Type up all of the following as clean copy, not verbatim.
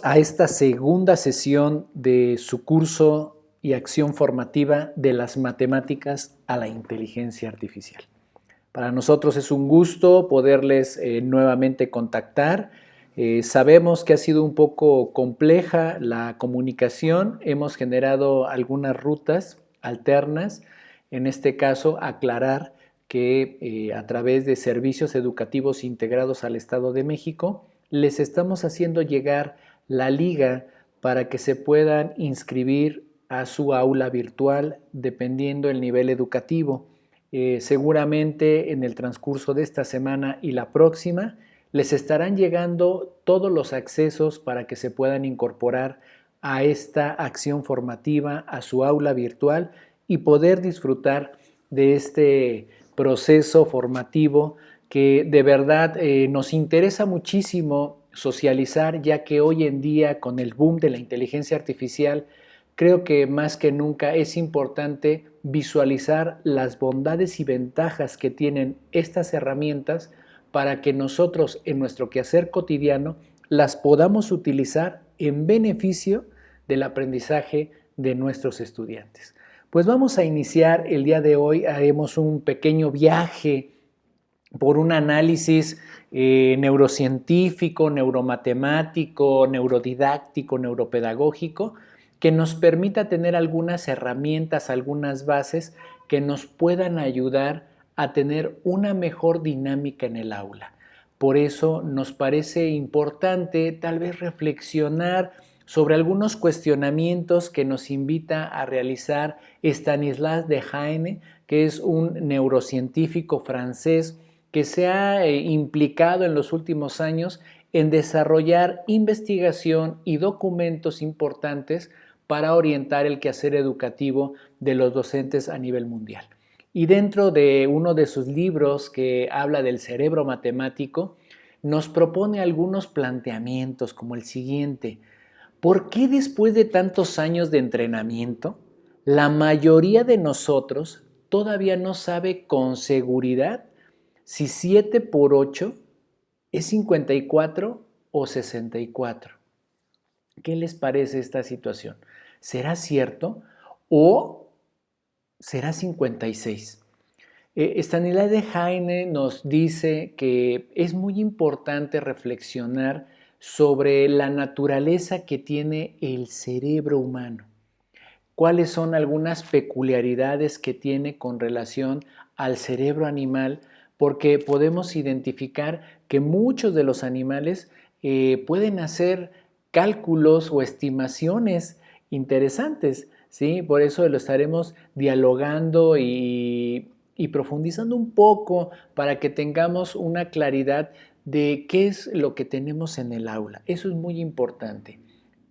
A esta segunda sesión de su curso y acción formativa de las matemáticas a la inteligencia artificial. Para nosotros es un gusto poderles nuevamente contactar. Sabemos que ha sido un poco compleja la comunicación, hemos generado algunas rutas alternas, en este caso aclarar que a través de servicios educativos integrados al Estado de México les estamos haciendo llegar la liga para que se puedan inscribir a su aula virtual dependiendo el nivel educativo. Seguramente en el transcurso de esta semana y la próxima les estarán llegando todos los accesos para que se puedan incorporar a esta acción formativa, a su aula virtual y poder disfrutar de este proceso formativo que de verdad nos interesa muchísimo socializar, ya que hoy en día con el boom de la inteligencia artificial creo que más que nunca es importante visualizar las bondades y ventajas que tienen estas herramientas para que nosotros en nuestro quehacer cotidiano las podamos utilizar en beneficio del aprendizaje de nuestros estudiantes. Pues vamos a iniciar el día de hoy, haremos un pequeño viaje por un análisis neurocientífico, neuromatemático, neurodidáctico, neuropedagógico, que nos permita tener algunas herramientas, algunas bases que nos puedan ayudar a tener una mejor dinámica en el aula. Por eso nos parece importante tal vez reflexionar sobre algunos cuestionamientos que nos invita a realizar Stanislas Dehaene, que es un neurocientífico francés que se ha implicado en los últimos años en desarrollar investigación y documentos importantes para orientar el quehacer educativo de los docentes a nivel mundial. Y dentro de uno de sus libros que habla del cerebro matemático, nos propone algunos planteamientos como el siguiente: ¿por qué después de tantos años de entrenamiento, la mayoría de nosotros todavía no sabe con seguridad si 7 por 8 es 54 o 64? ¿Qué les parece esta situación? ¿Será cierto o será 56? Stanislas Dehaene nos dice que es muy importante reflexionar sobre la naturaleza que tiene el cerebro humano. ¿Cuáles son algunas peculiaridades que tiene con relación al cerebro animal? Porque podemos identificar que muchos de los animales pueden hacer cálculos o estimaciones interesantes, ¿sí? Por eso lo estaremos dialogando y profundizando un poco para que tengamos una claridad de qué es lo que tenemos en el aula. Eso es muy importante.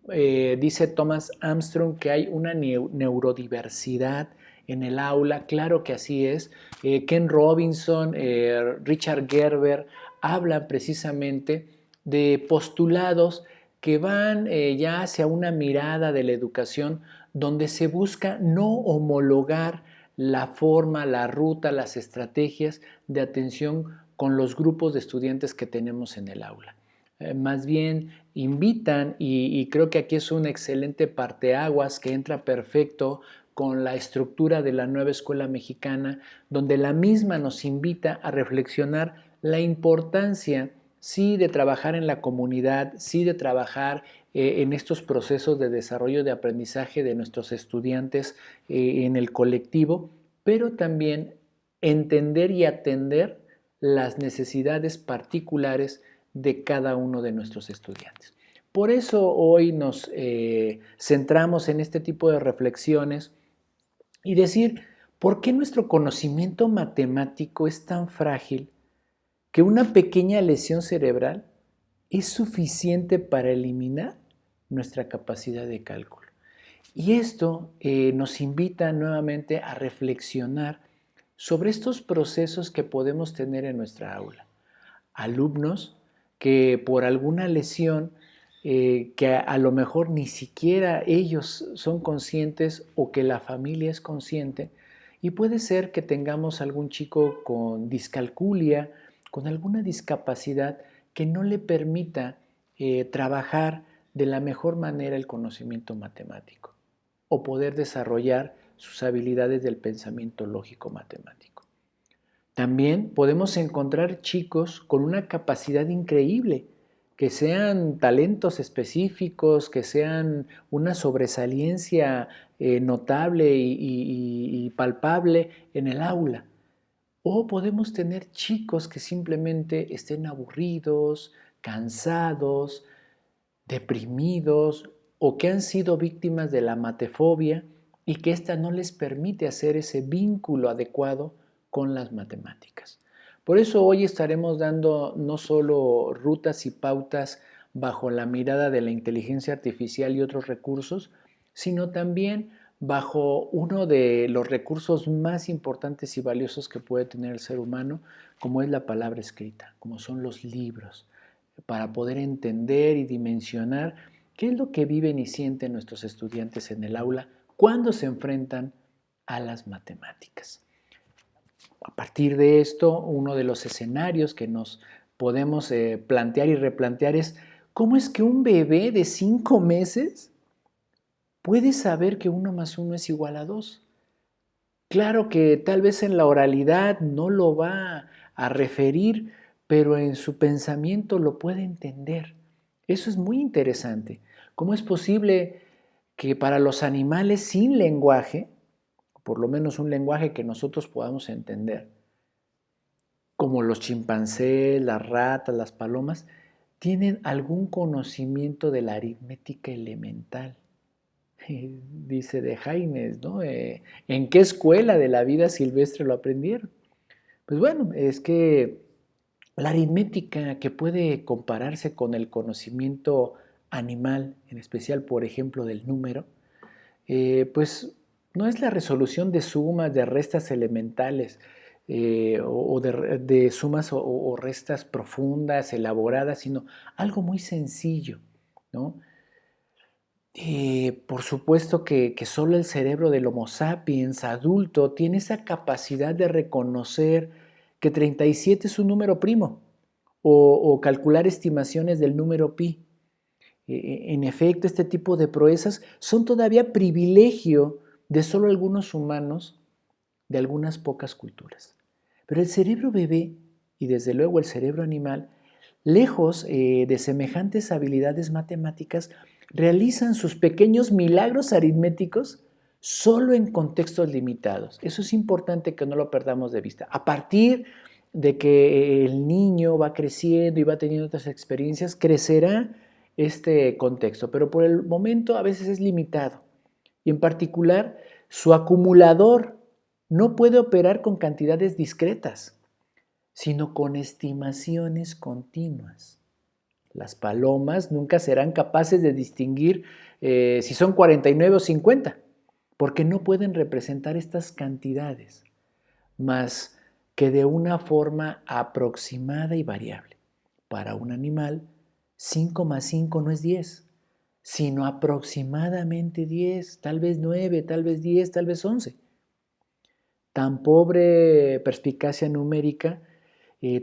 Dice Thomas Armstrong que hay una neurodiversidad en el aula. Claro que así es. Ken Robinson, Richard Gerber hablan precisamente de postulados que van ya hacia una mirada de la educación donde se busca no homologar la forma, la ruta, las estrategias de atención con los grupos de estudiantes que tenemos en el aula. Más bien invitan, y creo que aquí es un excelente parteaguas que entra perfecto con la estructura de la nueva escuela mexicana, donde la misma nos invita a reflexionar la importancia, sí, de trabajar en la comunidad, sí, de trabajar en estos procesos de desarrollo de aprendizaje de nuestros estudiantes en el colectivo, pero también entender y atender las necesidades particulares de cada uno de nuestros estudiantes. Por eso hoy nos centramos en este tipo de reflexiones y decir, ¿por qué nuestro conocimiento matemático es tan frágil que una pequeña lesión cerebral es suficiente para eliminar nuestra capacidad de cálculo? Y esto nos invita nuevamente a reflexionar sobre estos procesos que podemos tener en nuestra aula. Alumnos que por alguna lesión que a lo mejor ni siquiera ellos son conscientes o que la familia es consciente, y puede ser que tengamos algún chico con discalculia, con alguna discapacidad que no le permita trabajar de la mejor manera el conocimiento matemático o poder desarrollar sus habilidades del pensamiento lógico matemático. También podemos encontrar chicos con una capacidad increíble, que sean talentos específicos, que sean una sobresaliencia notable y palpable en el aula. O podemos tener chicos que simplemente estén aburridos, cansados, deprimidos o que han sido víctimas de la matefobia y que ésta no les permite hacer ese vínculo adecuado con las matemáticas. Por eso hoy estaremos dando no solo rutas y pautas bajo la mirada de la inteligencia artificial y otros recursos, sino también bajo uno de los recursos más importantes y valiosos que puede tener el ser humano, como es la palabra escrita, como son los libros, para poder entender y dimensionar qué es lo que viven y sienten nuestros estudiantes en el aula cuando se enfrentan a las matemáticas. A partir de esto, uno de los escenarios que nos podemos plantear y replantear es cómo es que un bebé de 5 meses puede saber que 1 más 1 es igual a 2. Claro que tal vez en la oralidad no lo va a referir, pero en su pensamiento lo puede entender. Eso es muy interesante. ¿Cómo es posible que para los animales sin lenguaje, por lo menos un lenguaje que nosotros podamos entender, como los chimpancés, las ratas, las palomas, tienen algún conocimiento de la aritmética elemental? Dice de Jaimes, ¿no? ¿En qué escuela de la vida silvestre lo aprendieron? Pues bueno, es que la aritmética que puede compararse con el conocimiento animal, en especial, por ejemplo, del número, pues no es la resolución de sumas, de restas elementales, o de sumas o restas profundas, elaboradas, sino algo muy sencillo, ¿no? Por supuesto que solo el cerebro del Homo sapiens adulto tiene esa capacidad de reconocer que 37 es un número primo o calcular estimaciones del número pi. En efecto, este tipo de proezas son todavía privilegio de solo algunos humanos de algunas pocas culturas. Pero el cerebro bebé y desde luego el cerebro animal, lejos de semejantes habilidades matemáticas, realizan sus pequeños milagros aritméticos solo en contextos limitados. Eso es importante que no lo perdamos de vista. A partir de que el niño va creciendo y va teniendo otras experiencias, crecerá este contexto, pero por el momento a veces es limitado. Y en particular, su acumulador no puede operar con cantidades discretas, sino con estimaciones continuas. Las palomas nunca serán capaces de distinguir si son 49 o 50, porque no pueden representar estas cantidades, más que de una forma aproximada y variable. Para un animal, 5 más 5 no es 10, sino aproximadamente 10, tal vez 9, tal vez 10, tal vez 11. Tan pobre perspicacia numérica,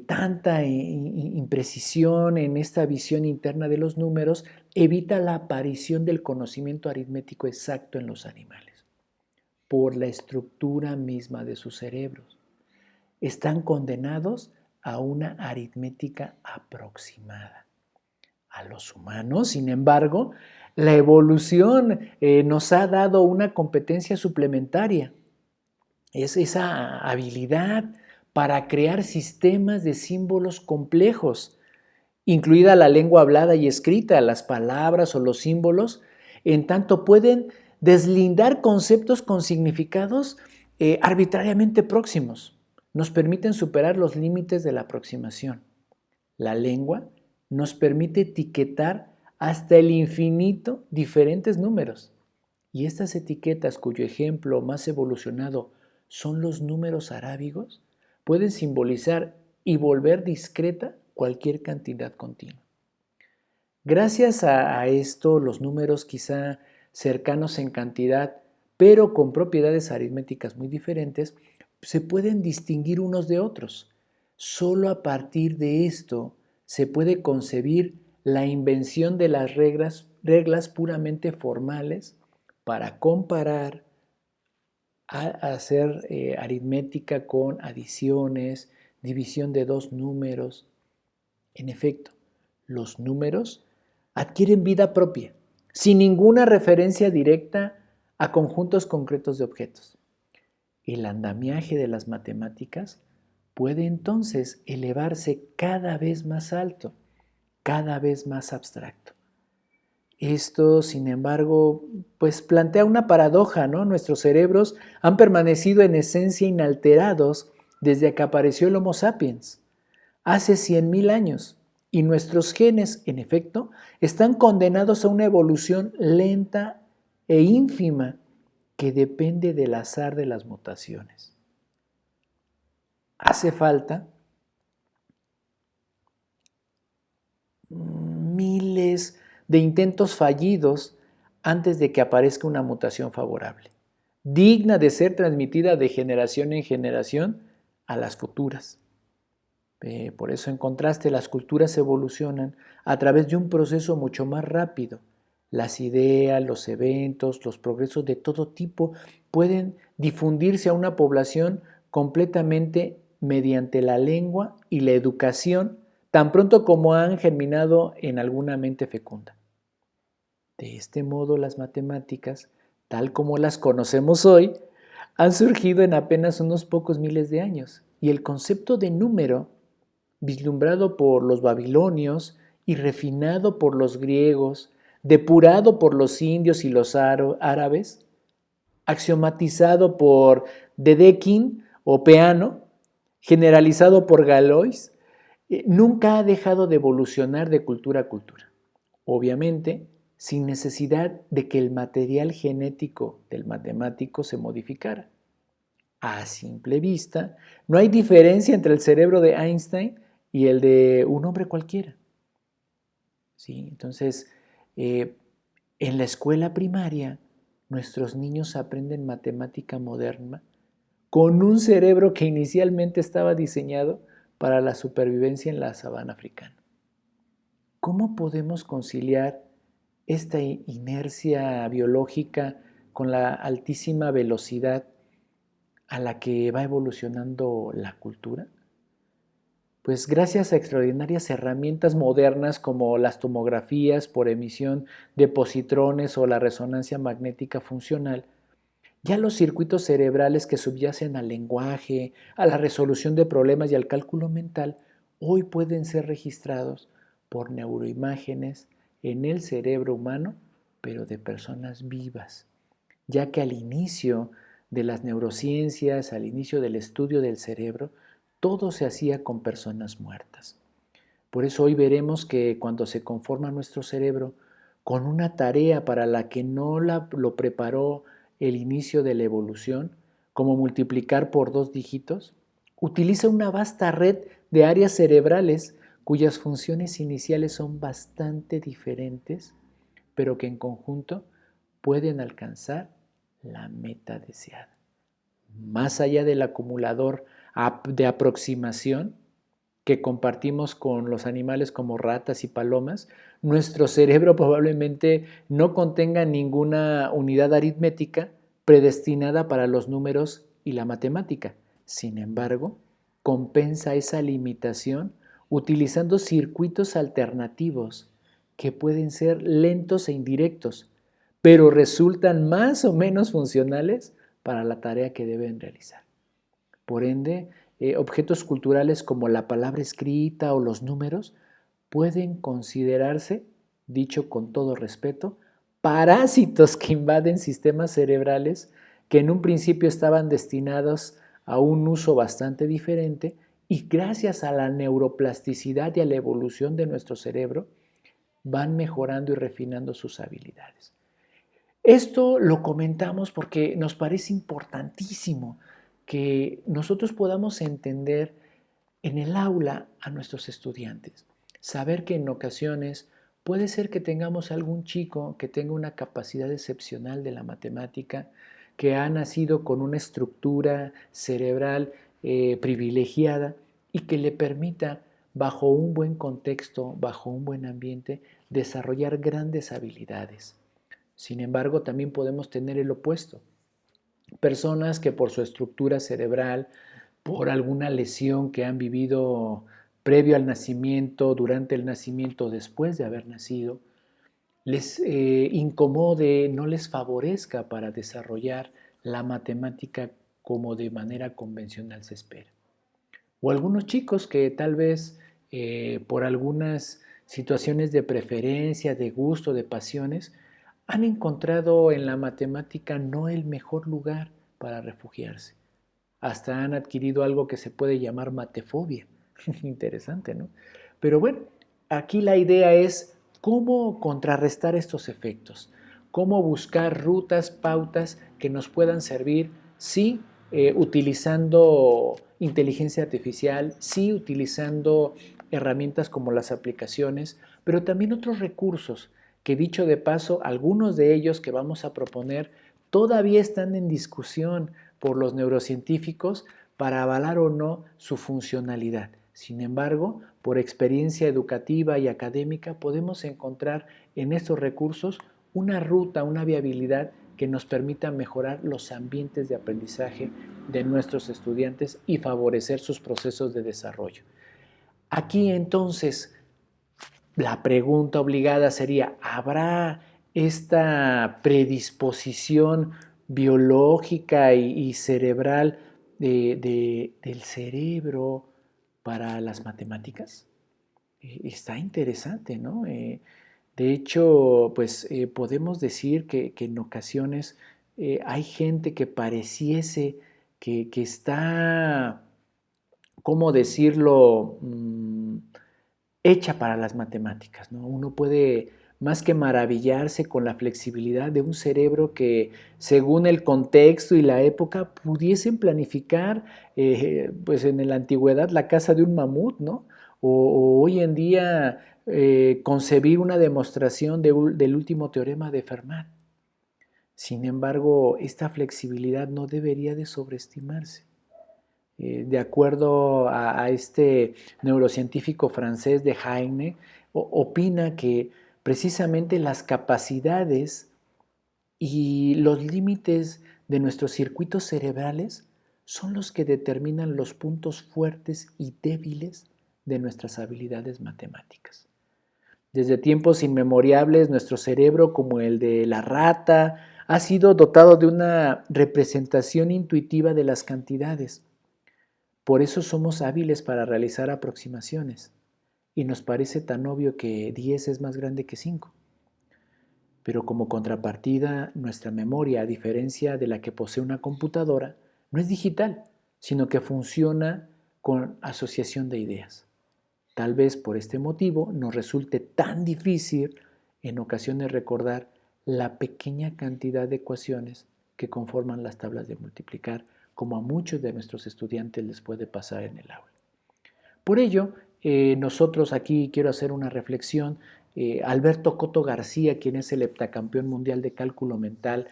tanta imprecisión en esta visión interna de los números evita la aparición del conocimiento aritmético exacto en los animales, por la estructura misma de sus cerebros. Están condenados a una aritmética aproximada. A los humanos, sin embargo, la evolución nos ha dado una competencia suplementaria. Es esa habilidad para crear sistemas de símbolos complejos, incluida la lengua hablada y escrita, las palabras o los símbolos, en tanto pueden deslindar conceptos con significados arbitrariamente próximos. Nos permiten superar los límites de la aproximación. La lengua nos permite etiquetar hasta el infinito diferentes números. Y estas etiquetas, cuyo ejemplo más evolucionado son los números arábigos, pueden simbolizar y volver discreta cualquier cantidad continua. Gracias a esto, los números quizá cercanos en cantidad, pero con propiedades aritméticas muy diferentes, se pueden distinguir unos de otros. Solo a partir de esto se puede concebir la invención de las reglas puramente formales para comparar, hacer aritmética con adiciones, división de dos números. En efecto, los números adquieren vida propia, sin ninguna referencia directa a conjuntos concretos de objetos. El andamiaje de las matemáticas puede entonces elevarse cada vez más alto, cada vez más abstracto. Esto, sin embargo, pues plantea una paradoja, ¿no? Nuestros cerebros han permanecido en esencia inalterados desde que apareció el Homo sapiens, hace 100.000 años, y nuestros genes, en efecto, están condenados a una evolución lenta e ínfima que depende del azar de las mutaciones. Hace falta miles de intentos fallidos antes de que aparezca una mutación favorable, digna de ser transmitida de generación en generación a las futuras. Por eso, en contraste, las culturas evolucionan a través de un proceso mucho más rápido. Las ideas, los eventos, los progresos de todo tipo pueden difundirse a una población completamente mediante la lengua y la educación, tan pronto como han germinado en alguna mente fecunda. De este modo, las matemáticas, tal como las conocemos hoy, han surgido en apenas unos pocos miles de años, y el concepto de número, vislumbrado por los babilonios y refinado por los griegos, depurado por los indios y los árabes, axiomatizado por Dedekind o Peano, generalizado por Galois, nunca ha dejado de evolucionar de cultura a cultura. Obviamente, sin necesidad de que el material genético del matemático se modificara. A simple vista, no hay diferencia entre el cerebro de Einstein y el de un hombre cualquiera. ¿Sí? Entonces, en la escuela primaria, nuestros niños aprenden matemática moderna con un cerebro que inicialmente estaba diseñado para la supervivencia en la sabana africana. ¿Cómo podemos conciliar esta inercia biológica con la altísima velocidad a la que va evolucionando la cultura? Pues gracias a extraordinarias herramientas modernas como las tomografías por emisión de positrones o la resonancia magnética funcional, ya los circuitos cerebrales que subyacen al lenguaje, a la resolución de problemas y al cálculo mental, hoy pueden ser registrados por neuroimágenes en el cerebro humano, pero de personas vivas, ya que al inicio de las neurociencias, al inicio del estudio del cerebro, todo se hacía con personas muertas. Por eso hoy veremos que cuando se conforma nuestro cerebro con una tarea para la que no lo preparó el inicio de la evolución, como multiplicar por 2 dígitos, utiliza una vasta red de áreas cerebrales cuyas funciones iniciales son bastante diferentes, pero que en conjunto pueden alcanzar la meta deseada. Más allá del acumulador de aproximación que compartimos con los animales como ratas y palomas, nuestro cerebro probablemente no contenga ninguna unidad aritmética predestinada para los números y la matemática. Sin embargo, compensa esa limitación utilizando circuitos alternativos que pueden ser lentos e indirectos, pero resultan más o menos funcionales para la tarea que deben realizar. Por ende, objetos culturales como la palabra escrita o los números pueden considerarse, dicho con todo respeto, parásitos que invaden sistemas cerebrales que en un principio estaban destinados a un uso bastante diferente, y gracias a la neuroplasticidad y a la evolución de nuestro cerebro van mejorando y refinando sus habilidades. Esto lo comentamos porque nos parece importantísimo que nosotros podamos entender en el aula a nuestros estudiantes. Saber que en ocasiones puede ser que tengamos algún chico que tenga una capacidad excepcional de la matemática, que ha nacido con una estructura cerebral privilegiada y que le permita bajo un buen contexto, bajo un buen ambiente, desarrollar grandes habilidades. Sin embargo, también podemos tener el opuesto. Personas que por su estructura cerebral, por alguna lesión que han vivido previo al nacimiento, durante el nacimiento, después de haber nacido, les incomode, no les favorezca para desarrollar la matemática como de manera convencional se espera. O algunos chicos que tal vez por algunas situaciones de preferencia, de gusto, de pasiones, han encontrado en la matemática no el mejor lugar para refugiarse. Hasta han adquirido algo que se puede llamar matefobia. Interesante, ¿no? Pero bueno, aquí la idea es cómo contrarrestar estos efectos, cómo buscar rutas, pautas que nos puedan servir, sí, utilizando inteligencia artificial, sí, utilizando herramientas como las aplicaciones, pero también otros recursos que dicho de paso, algunos de ellos que vamos a proponer todavía están en discusión por los neurocientíficos para avalar o no su funcionalidad. Sin embargo, por experiencia educativa y académica podemos encontrar en estos recursos una ruta, una viabilidad que nos permita mejorar los ambientes de aprendizaje de nuestros estudiantes y favorecer sus procesos de desarrollo. Aquí entonces la pregunta obligada sería, ¿habrá esta predisposición biológica y cerebral del cerebro para las matemáticas? Está interesante, ¿no? De hecho, pues podemos decir que en ocasiones hay gente que pareciese que está, ¿cómo decirlo? Hecha para las matemáticas, ¿no? Uno puede más que maravillarse con la flexibilidad de un cerebro que, según el contexto y la época, pudiesen planificar, pues en la antigüedad, la caza de un mamut, ¿no? O hoy en día concebir una demostración del último teorema de Fermat. Sin embargo, esta flexibilidad no debería de sobreestimarse. De acuerdo a este neurocientífico francés de Heine, opina que precisamente las capacidades y los límites de nuestros circuitos cerebrales son los que determinan los puntos fuertes y débiles de nuestras habilidades matemáticas. Desde tiempos inmemorables, nuestro cerebro, como el de la rata, ha sido dotado de una representación intuitiva de las cantidades. Por eso somos hábiles para realizar aproximaciones y nos parece tan obvio que 10 es más grande que 5. Pero como contrapartida, nuestra memoria, a diferencia de la que posee una computadora, no es digital, sino que funciona con asociación de ideas. Tal vez por este motivo nos resulte tan difícil en ocasiones recordar la pequeña cantidad de ecuaciones que conforman las tablas de multiplicar, como a muchos de nuestros estudiantes les puede pasar en el aula. Por ello, nosotros aquí quiero hacer una reflexión. Alberto Coto García, quien es el heptacampeón mundial de cálculo mental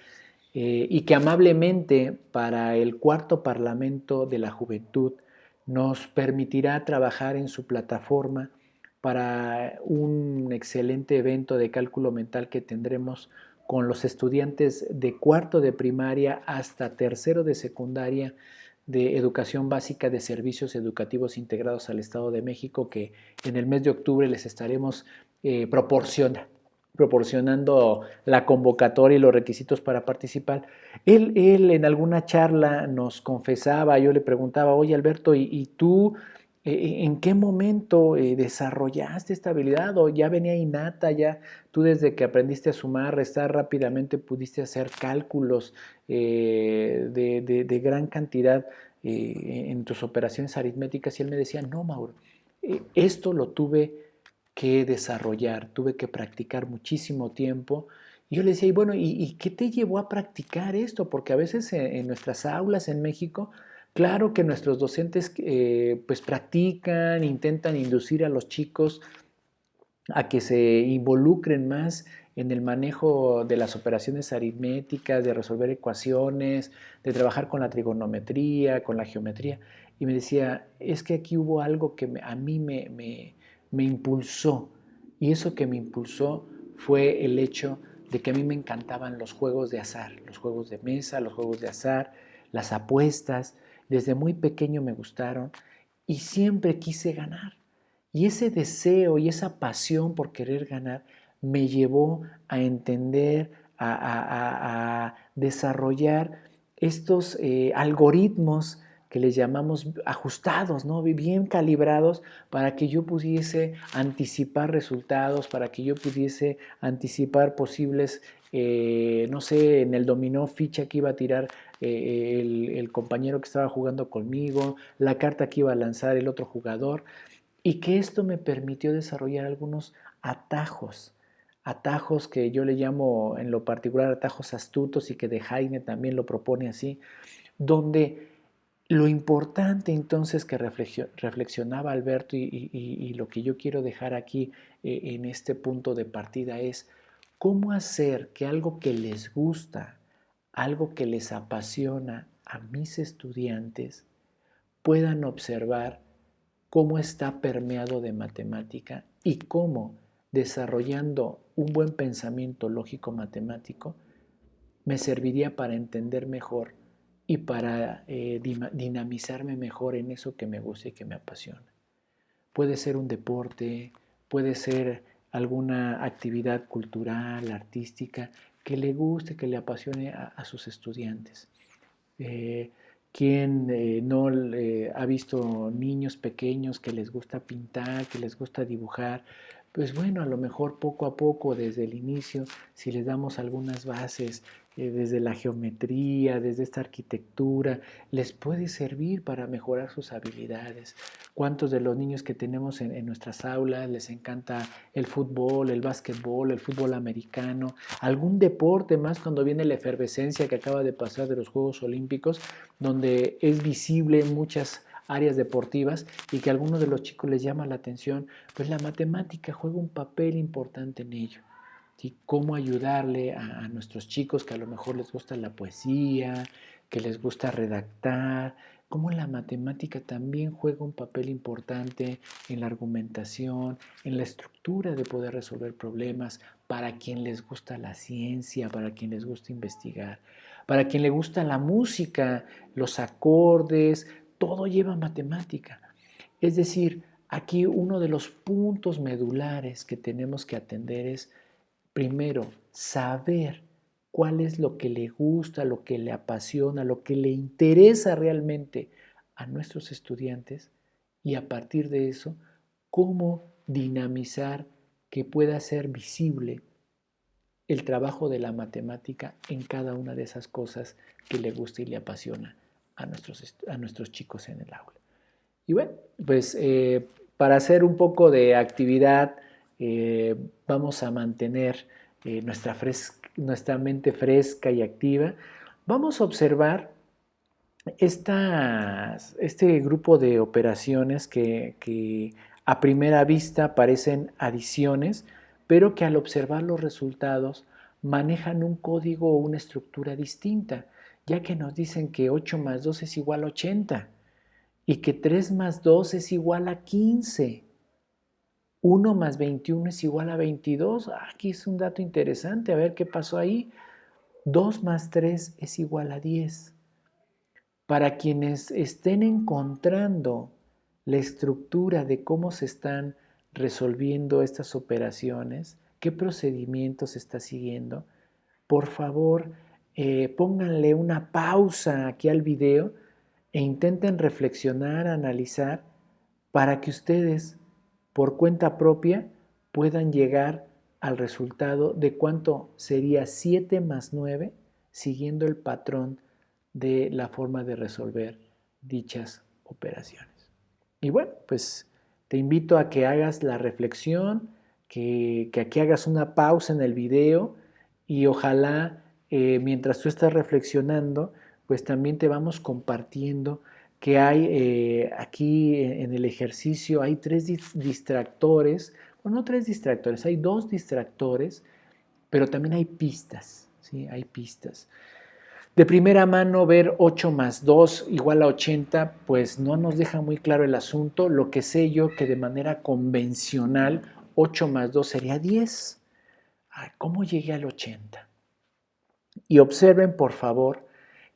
y que amablemente para el cuarto Parlamento de la Juventud nos permitirá trabajar en su plataforma para un excelente evento de cálculo mental que tendremos con los estudiantes de cuarto de primaria hasta tercero de secundaria de educación básica de servicios educativos integrados al Estado de México, que en el mes de octubre les estaremos proporcionando la convocatoria y los requisitos para participar. Él en alguna charla nos confesaba, yo le preguntaba, oye Alberto, ¿y tú en qué momento desarrollaste esta habilidad? ¿O ya venía innata, ya tú desde que aprendiste a sumar, restar rápidamente pudiste hacer cálculos de gran cantidad en tus operaciones aritméticas? Y él me decía, no, Mauro, esto lo tuve que desarrollar, tuve que practicar muchísimo tiempo. Y yo le decía, y bueno, ¿y qué te llevó a practicar esto? Porque a veces en nuestras aulas en México, claro que nuestros docentes pues practican, intentan inducir a los chicos a que se involucren más en el manejo de las operaciones aritméticas, de resolver ecuaciones, de trabajar con la trigonometría, con la geometría. Y me decía, es que aquí hubo algo que a mí me impulsó. Y eso que me impulsó fue el hecho de que a mí me encantaban los juegos de azar, los juegos de mesa, los juegos de azar, las apuestas. Desde muy pequeño me gustaron y siempre quise ganar. Y ese deseo y esa pasión por querer ganar me llevó a entender, a desarrollar estos algoritmos que les llamamos ajustados, ¿no? Bien calibrados para que yo pudiese anticipar resultados, para que yo pudiese anticipar posibles, no sé, en el dominó ficha que iba a tirar el compañero que estaba jugando conmigo, la carta que iba a lanzar el otro jugador, y que esto me permitió desarrollar algunos atajos, atajos que yo le llamo en lo particular atajos astutos y que de Heine también lo propone así, donde lo importante entonces que reflexionaba Alberto y lo que yo quiero dejar aquí en este punto de partida es cómo hacer que algo que les gusta, algo que les apasiona a mis estudiantes puedan observar cómo está permeado de matemática y cómo desarrollando un buen pensamiento lógico matemático me serviría para entender mejor y para dinamizarme mejor en eso que me gusta y que me apasiona. Puede ser un deporte, puede ser alguna actividad cultural, artística, que le guste, que le apasione a sus estudiantes. Eh, ¿Quién no ha visto niños pequeños que les gusta pintar, que les gusta dibujar? Pues bueno, a lo mejor poco a poco, desde el inicio, si les damos algunas bases, desde la geometría, desde esta arquitectura, les puede servir para mejorar sus habilidades. ¿Cuántos de los niños que tenemos en nuestras aulas les encanta el fútbol, el básquetbol, el fútbol americano, algún deporte más cuando viene la efervescencia que acaba de pasar de los Juegos Olímpicos, donde es visible en muchas áreas deportivas y que a algunos de los chicos les llama la atención? Pues la matemática juega un papel importante en ello. ¿Sí? Cómo ayudarle a nuestros chicos que a lo mejor les gusta la poesía, que les gusta redactar, cómo la matemática también juega un papel importante en la argumentación, en la estructura de poder resolver problemas para quien les gusta la ciencia, para quien les gusta investigar, para quien le gusta la música, los acordes, todo lleva matemática. Es decir, aquí uno de los puntos medulares que tenemos que atender es, primero, saber cuál es lo que le gusta, lo que le apasiona, lo que le interesa realmente a nuestros estudiantes y a partir de eso, cómo dinamizar que pueda ser visible el trabajo de la matemática en cada una de esas cosas que le gusta y le apasiona a nuestros chicos en el aula. Y bueno, pues para hacer un poco de actividad, vamos a mantener nuestra mente fresca y activa. Vamos a observar este grupo de operaciones que a primera vista parecen adiciones, pero que al observar los resultados manejan un código o una estructura distinta, ya que nos dicen que 8 más 2 es igual a 80 y que 3 más 2 es igual a 15. 1 más 21 es igual a 22. Aquí es un dato interesante, a ver qué pasó ahí. 2 más 3 es igual a 10. Para quienes estén encontrando la estructura de cómo se están resolviendo estas operaciones, qué procedimiento se está siguiendo, por favor, pónganle una pausa aquí al video e intenten reflexionar, analizar, para que ustedes, por cuenta propia, puedan llegar al resultado de cuánto sería 7 más 9 siguiendo el patrón de la forma de resolver dichas operaciones. Y bueno, pues te invito a que hagas la reflexión, que aquí hagas una pausa en el video y ojalá mientras tú estás reflexionando, pues también te vamos compartiendo que hay aquí en el ejercicio, hay 3 distractores, bueno, no 3 distractores, hay 2 distractores pero también hay pistas, ¿sí? Hay pistas. De primera mano, ver 8 más 2 igual a 80, pues no nos deja muy claro el asunto. Lo que sé yo que de manera convencional, 8 más 2 sería 10. Ay, ¿cómo llegué al 80? Y observen, por favor,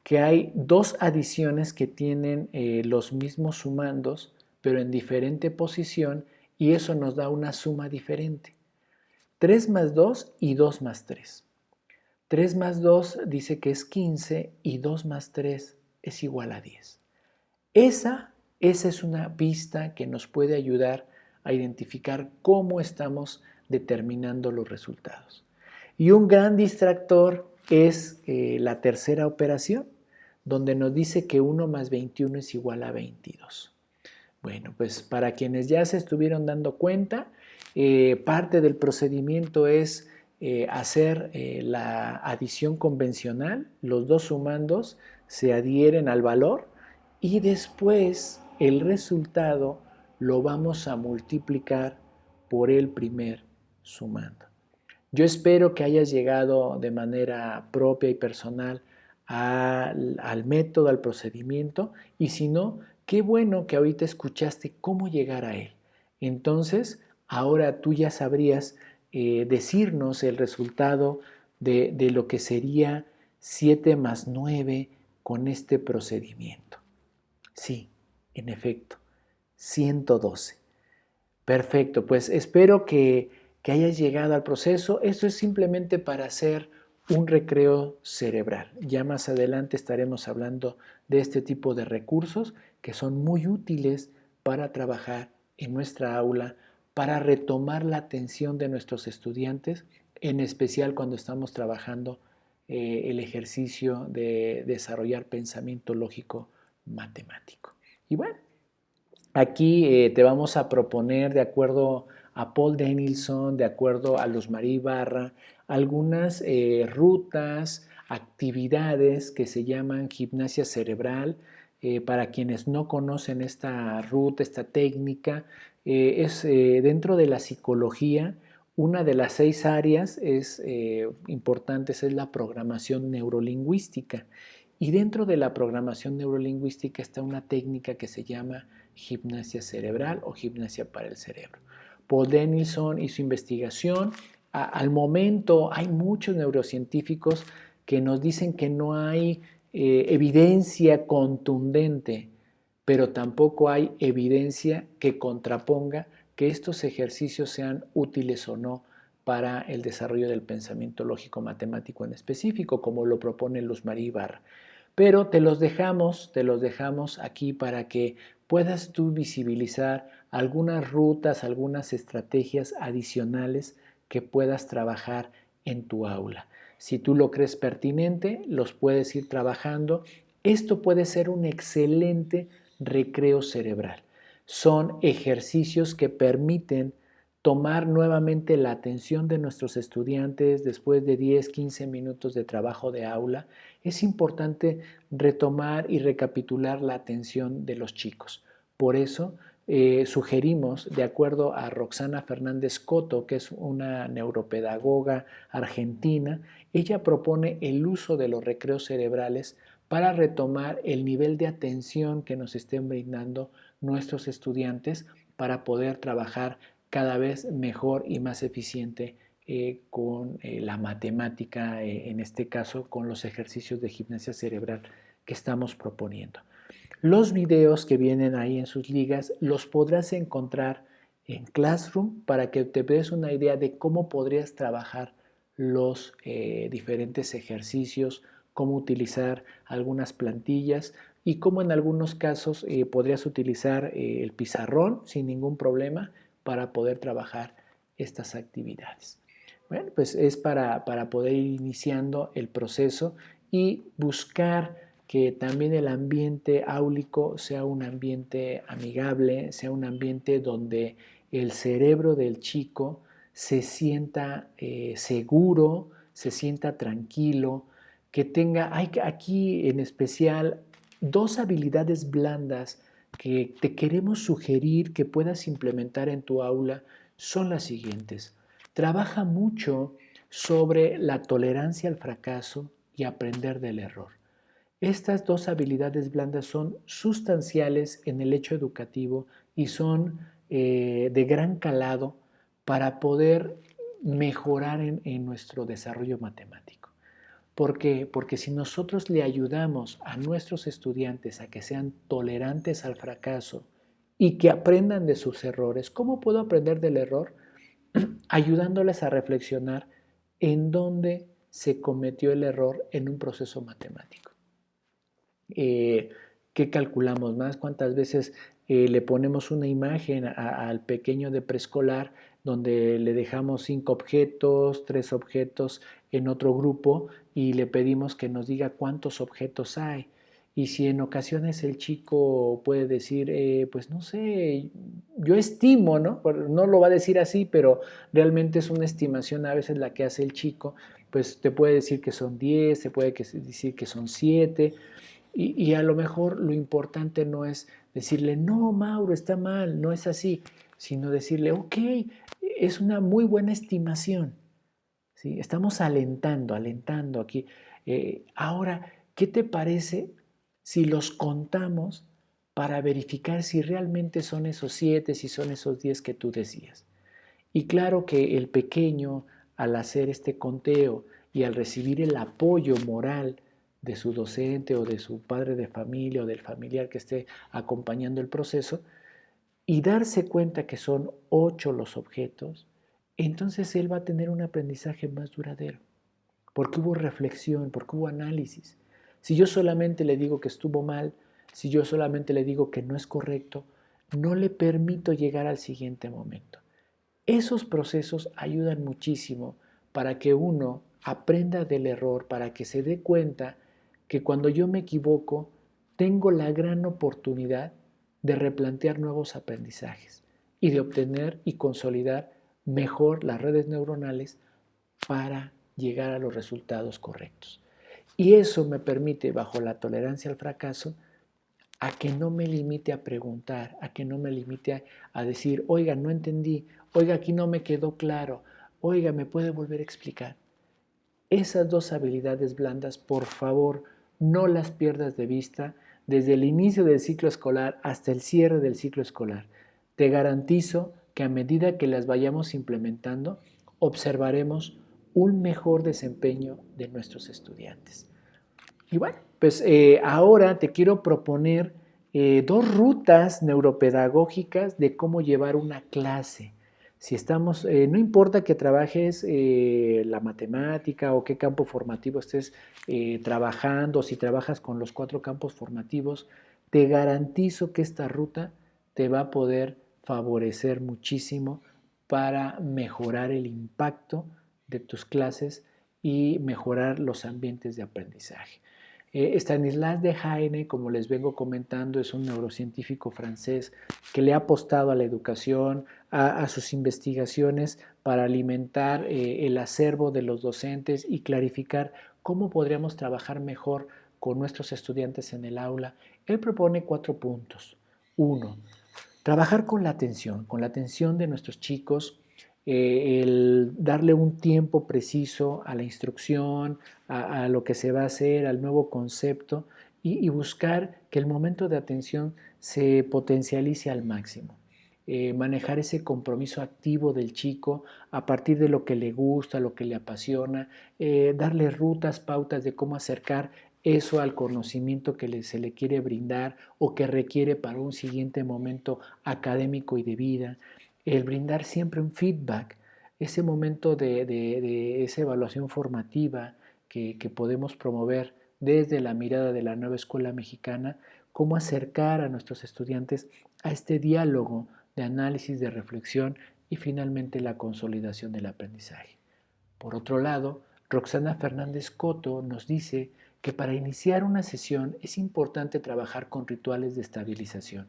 que hay dos adiciones que tienen los mismos sumandos, pero en diferente posición, y eso nos da una suma diferente. 3 más 2 y 2 más 3. 3 más 2 dice que es 15 y 2 más 3 es igual a 10. Esa es una pista que nos puede ayudar a identificar cómo estamos determinando los resultados. Y un gran distractor es la tercera operación, donde nos dice que 1 más 21 es igual a 22. Bueno, pues para quienes ya se estuvieron dando cuenta, parte del procedimiento es hacer la adición convencional, los dos sumandos se adhieren al valor y después el resultado lo vamos a multiplicar por el primer sumando. Yo espero que hayas llegado de manera propia y personal al método, al procedimiento, y si no, qué bueno que ahorita escuchaste cómo llegar a él. Entonces, ahora tú ya sabrías decirnos el resultado de lo que sería 7 más 9 con este procedimiento. Sí, en efecto, 112. Perfecto, pues espero que hayas llegado al proceso. Esto es simplemente para hacer un recreo cerebral. Ya más adelante estaremos hablando de este tipo de recursos que son muy útiles para trabajar en nuestra aula, para retomar la atención de nuestros estudiantes, en especial cuando estamos trabajando el ejercicio de desarrollar pensamiento lógico matemático. Y bueno, aquí te vamos a proponer, de acuerdo a Paul Denilson, de acuerdo a Luz María Ibarra, algunas rutas, actividades que se llaman gimnasia cerebral. Para quienes no conocen esta ruta, esta técnica, es dentro de la psicología. Una de las 6 áreas importantes es la programación neurolingüística. Y dentro de la programación neurolingüística está una técnica que se llama gimnasia cerebral o gimnasia para el cerebro. Paul Denilson hizo investigación. Al momento hay muchos neurocientíficos que nos dicen que no hay evidencia contundente, pero tampoco hay evidencia que contraponga que estos ejercicios sean útiles o no para el desarrollo del pensamiento lógico matemático en específico, como lo propone Luz María Ibarra. Pero te los dejamos aquí para que puedas tú visibilizar algunas rutas, algunas estrategias adicionales que puedas trabajar en tu aula. Si tú lo crees pertinente, los puedes ir trabajando. Esto puede ser un excelente recreo cerebral. Son ejercicios que permiten tomar nuevamente la atención de nuestros estudiantes después de 10, 15 minutos de trabajo de aula. Es importante retomar y recapitular la atención de los chicos. Por eso sugerimos, de acuerdo a Roxana Fernández Coto, que es una neuropedagoga argentina, ella propone el uso de los recreos cerebrales para retomar el nivel de atención que nos estén brindando nuestros estudiantes para poder trabajar cada vez mejor y más eficiente con la matemática, en este caso con los ejercicios de gimnasia cerebral que estamos proponiendo. Los videos que vienen ahí en sus ligas los podrás encontrar en Classroom para que te des una idea de cómo podrías trabajar los diferentes ejercicios, cómo utilizar algunas plantillas y cómo en algunos casos podrías utilizar el pizarrón sin ningún problema para poder trabajar estas actividades. Bueno, pues es para poder ir iniciando el proceso y buscar que también el ambiente áulico sea un ambiente amigable, sea un ambiente donde el cerebro del chico se sienta seguro, se sienta tranquilo, que tenga, hay aquí en especial dos habilidades blandas que te queremos sugerir que puedas implementar en tu aula son las siguientes. Trabaja mucho sobre la tolerancia al fracaso y aprender del error. Estas dos habilidades blandas son sustanciales en el hecho educativo y son de gran calado para poder mejorar en nuestro desarrollo matemático. ¿Por qué? Porque si nosotros le ayudamos a nuestros estudiantes a que sean tolerantes al fracaso y que aprendan de sus errores, ¿cómo puedo aprender del error? Ayudándoles a reflexionar en dónde se cometió el error en un proceso matemático. ¿Qué calculamos más? ¿Cuántas veces le ponemos una imagen al pequeño de preescolar donde le dejamos 5 objetos, 3 objetos en otro grupo y le pedimos que nos diga cuántos objetos hay? Y si en ocasiones el chico puede decir, pues no sé, yo estimo, ¿no? No lo va a decir así, pero realmente es una estimación a veces la que hace el chico, pues te puede decir que son 10, te puede decir que son 7, y a lo mejor lo importante no es decirle, no, Mauro, está mal, no es así, sino decirle, ok, es una muy buena estimación, ¿sí? Estamos alentando aquí. Ahora, ¿qué te parece si los contamos para verificar si realmente son esos 7, si son esos 10 que tú decías? Y claro que el pequeño, al hacer este conteo y al recibir el apoyo moral de su docente o de su padre de familia o del familiar que esté acompañando el proceso, y darse cuenta que son 8 los objetos, entonces él va a tener un aprendizaje más duradero, porque hubo reflexión, porque hubo análisis. Si yo solamente le digo que estuvo mal, si yo solamente le digo que no es correcto, no le permito llegar al siguiente momento. Esos procesos ayudan muchísimo para que uno aprenda del error, para que se dé cuenta que cuando yo me equivoco, tengo la gran oportunidad de replantear nuevos aprendizajes y de obtener y consolidar mejor las redes neuronales para llegar a los resultados correctos. Y eso me permite, bajo la tolerancia al fracaso, a que no me limite a preguntar, a que no me limite a decir, oiga, no entendí, oiga, aquí no me quedó claro, oiga, ¿me puede volver a explicar? Esas dos habilidades blandas, por favor, no las pierdas de vista desde el inicio del ciclo escolar hasta el cierre del ciclo escolar. Te garantizo que a medida que las vayamos implementando, observaremos un mejor desempeño de nuestros estudiantes. Y bueno, pues ahora te quiero proponer dos rutas neuropedagógicas de cómo llevar una clase. Si estamos, no importa que trabajes la matemática o qué campo formativo estés trabajando, si trabajas con los 4 campos formativos, te garantizo que esta ruta te va a poder favorecer muchísimo para mejorar el impacto de tus clases y mejorar los ambientes de aprendizaje. Stanislas Dehaene, como les vengo comentando, es un neurocientífico francés que le ha apostado a la educación, a sus investigaciones para alimentar el acervo de los docentes y clarificar cómo podríamos trabajar mejor con nuestros estudiantes en el aula. Él propone 4 puntos. Uno, trabajar con la atención de nuestros chicos, el darle un tiempo preciso a la instrucción, a lo que se va a hacer, al nuevo concepto y buscar que el momento de atención se potencialice al máximo. Manejar ese compromiso activo del chico a partir de lo que le gusta, lo que le apasiona, darle rutas, pautas de cómo acercar eso al conocimiento que se le quiere brindar o que requiere para un siguiente momento académico y de vida, el brindar siempre un feedback, ese momento de esa evaluación formativa que podemos promover desde la mirada de la nueva escuela mexicana, cómo acercar a nuestros estudiantes a este diálogo de análisis, de reflexión y finalmente la consolidación del aprendizaje. Por otro lado, Roxana Fernández Coto nos dice que para iniciar una sesión es importante trabajar con rituales de estabilización.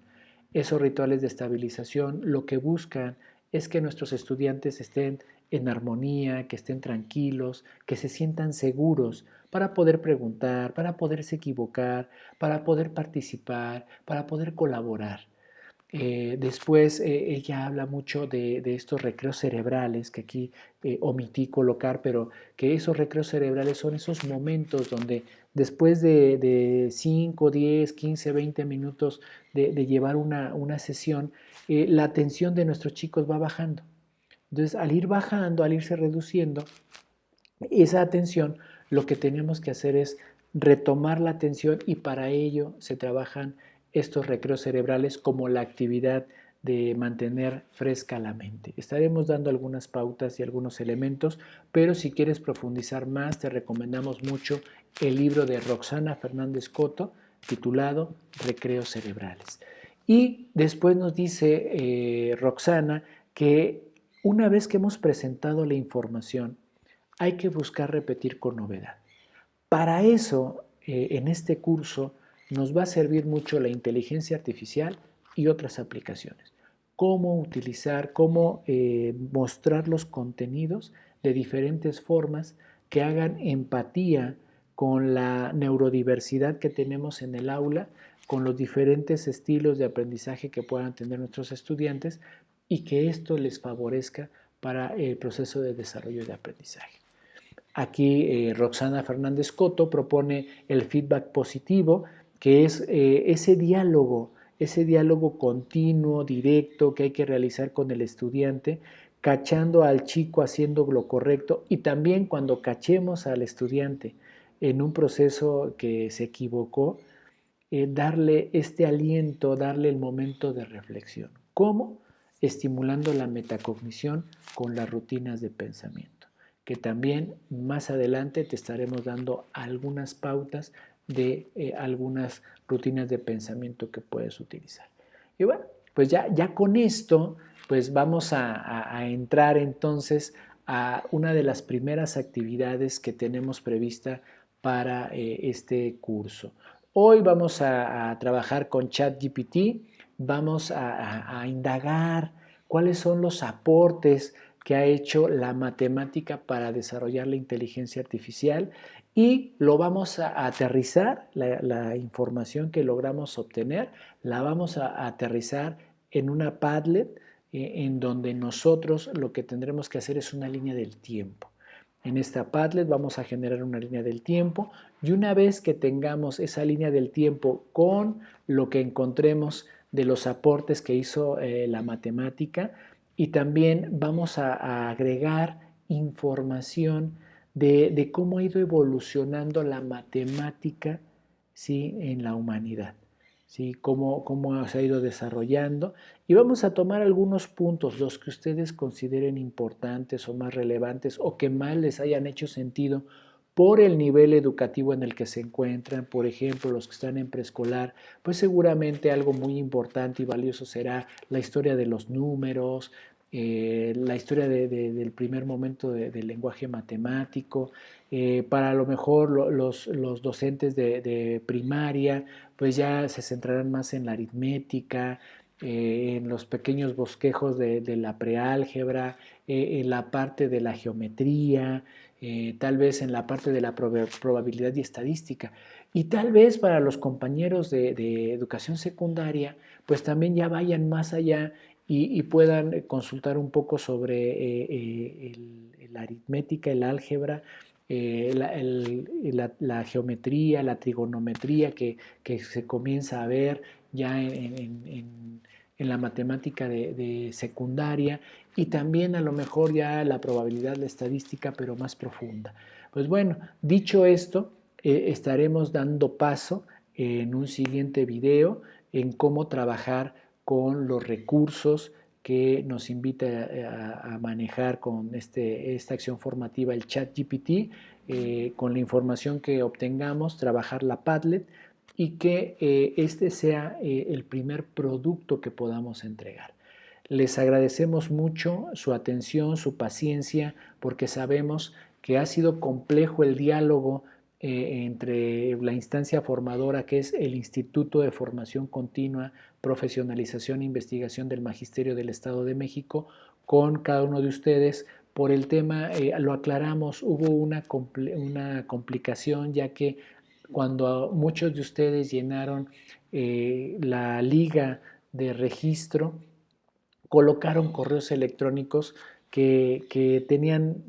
Esos rituales de estabilización lo que buscan es que nuestros estudiantes estén en armonía, que estén tranquilos, que se sientan seguros para poder preguntar, para poderse equivocar, para poder participar, para poder colaborar. Después ella habla mucho de estos recreos cerebrales, que aquí omití colocar, pero que esos recreos cerebrales son esos momentos donde después de 5, 10, 15, 20 minutos de llevar una sesión, la atención de nuestros chicos va bajando. Entonces, al ir bajando, al irse reduciendo esa atención, lo que tenemos que hacer es retomar la atención y para ello se trabajan estos recreos cerebrales como la actividad de mantener fresca la mente. Estaremos dando algunas pautas y algunos elementos, pero si quieres profundizar más, te recomendamos mucho el libro de Roxana Fernández Coto titulado Recreos Cerebrales. Y después nos dice Roxana que una vez que hemos presentado la información, hay que buscar repetir con novedad. Para eso, en este curso, nos va a servir mucho la inteligencia artificial y otras aplicaciones. Cómo utilizar, cómo mostrar los contenidos de diferentes formas que hagan empatía con la neurodiversidad que tenemos en el aula, con los diferentes estilos de aprendizaje que puedan tener nuestros estudiantes y que esto les favorezca para el proceso de desarrollo de aprendizaje. Aquí Roxana Fernández Coto propone el feedback positivo, que es ese diálogo continuo, directo que hay que realizar con el estudiante, cachando al chico haciendo lo correcto y también cuando cachemos al estudiante en un proceso que se equivocó, darle este aliento, darle el momento de reflexión. ¿Cómo? Estimulando la metacognición con las rutinas de pensamiento, que también más adelante te estaremos dando algunas pautas de algunas rutinas de pensamiento que puedes utilizar. Y bueno, pues ya con esto, pues vamos a entrar entonces a una de las primeras actividades que tenemos prevista para este curso. Hoy vamos a trabajar con ChatGPT, vamos a indagar cuáles son los aportes que ha hecho la matemática para desarrollar la inteligencia artificial y lo vamos a aterrizar, la información que logramos obtener, la vamos a aterrizar en una Padlet en donde nosotros lo que tendremos que hacer es una línea del tiempo. En esta Padlet vamos a generar una línea del tiempo y una vez que tengamos esa línea del tiempo con lo que encontremos de los aportes que hizo la matemática y también vamos a agregar información de cómo ha ido evolucionando la matemática, ¿sí?, en la humanidad. ¿Sí? Cómo se ha ido desarrollando y vamos a tomar algunos puntos, los que ustedes consideren importantes o más relevantes o que más les hayan hecho sentido por el nivel educativo en el que se encuentran. Por ejemplo, los que están en preescolar, pues seguramente algo muy importante y valioso será la historia de los números, la historia del primer momento del lenguaje matemático. Para lo mejor los docentes de primaria, pues ya se centrarán más en la aritmética, en los pequeños bosquejos de la preálgebra, en la parte de la geometría, tal vez en la parte de la probabilidad y estadística. Y tal vez para los compañeros de educación secundaria, pues también ya vayan más allá y puedan consultar un poco sobre la aritmética, el álgebra, la geometría, la trigonometría que se comienza a ver ya en la matemática de secundaria y también a lo mejor ya la probabilidad, la estadística, pero más profunda. Pues bueno, dicho esto, estaremos dando paso en un siguiente video en cómo trabajar con los recursos que nos invita a manejar con esta acción formativa el ChatGPT, con la información que obtengamos, trabajar la Padlet y que este sea el primer producto que podamos entregar. Les agradecemos mucho su atención, su paciencia, porque sabemos que ha sido complejo el diálogo entre la instancia formadora que es el Instituto de Formación Continua, Profesionalización e Investigación del Magisterio del Estado de México con cada uno de ustedes. Por el tema, lo aclaramos, hubo una complicación ya que cuando muchos de ustedes llenaron la liga de registro, colocaron correos electrónicos que tenían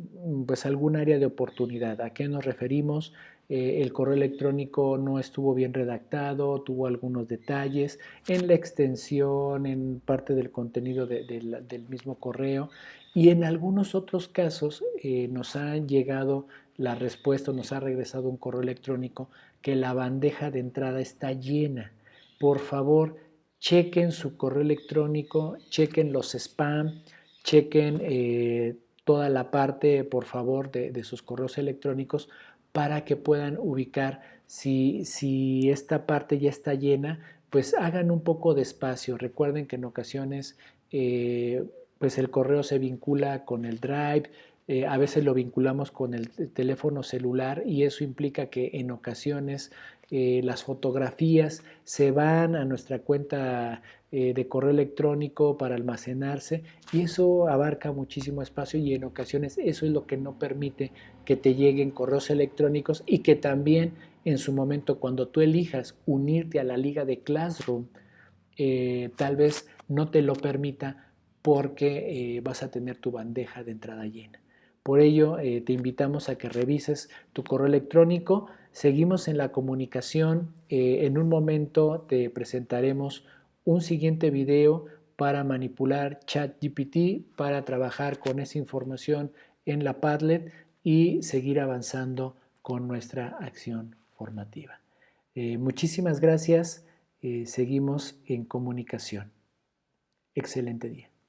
pues algún área de oportunidad. ¿A qué nos referimos? El correo electrónico no estuvo bien redactado, tuvo algunos detalles en la extensión, en parte del contenido del mismo correo, y en algunos otros casos nos ha llegado la respuesta, nos ha regresado un correo electrónico que la bandeja de entrada está llena. Por favor, chequen su correo electrónico, chequen los spam, chequen toda la parte, por favor, de sus correos electrónicos para que puedan ubicar si esta parte ya está llena, pues hagan un poco de espacio. Recuerden que en ocasiones pues el correo se vincula con el Drive, a veces lo vinculamos con el teléfono celular y eso implica que en ocasiones las fotografías se van a nuestra cuenta de correo electrónico para almacenarse y eso abarca muchísimo espacio y en ocasiones eso es lo que no permite que te lleguen correos electrónicos y que también en su momento cuando tú elijas unirte a la liga de Classroom, tal vez no te lo permita porque vas a tener tu bandeja de entrada llena. Por ello, te invitamos a que revises tu correo electrónico. Seguimos en la comunicación. En un momento te presentaremos un siguiente video para manipular ChatGPT, para trabajar con esa información en la Padlet y seguir avanzando con nuestra acción formativa. Muchísimas gracias. Seguimos en comunicación. Excelente día.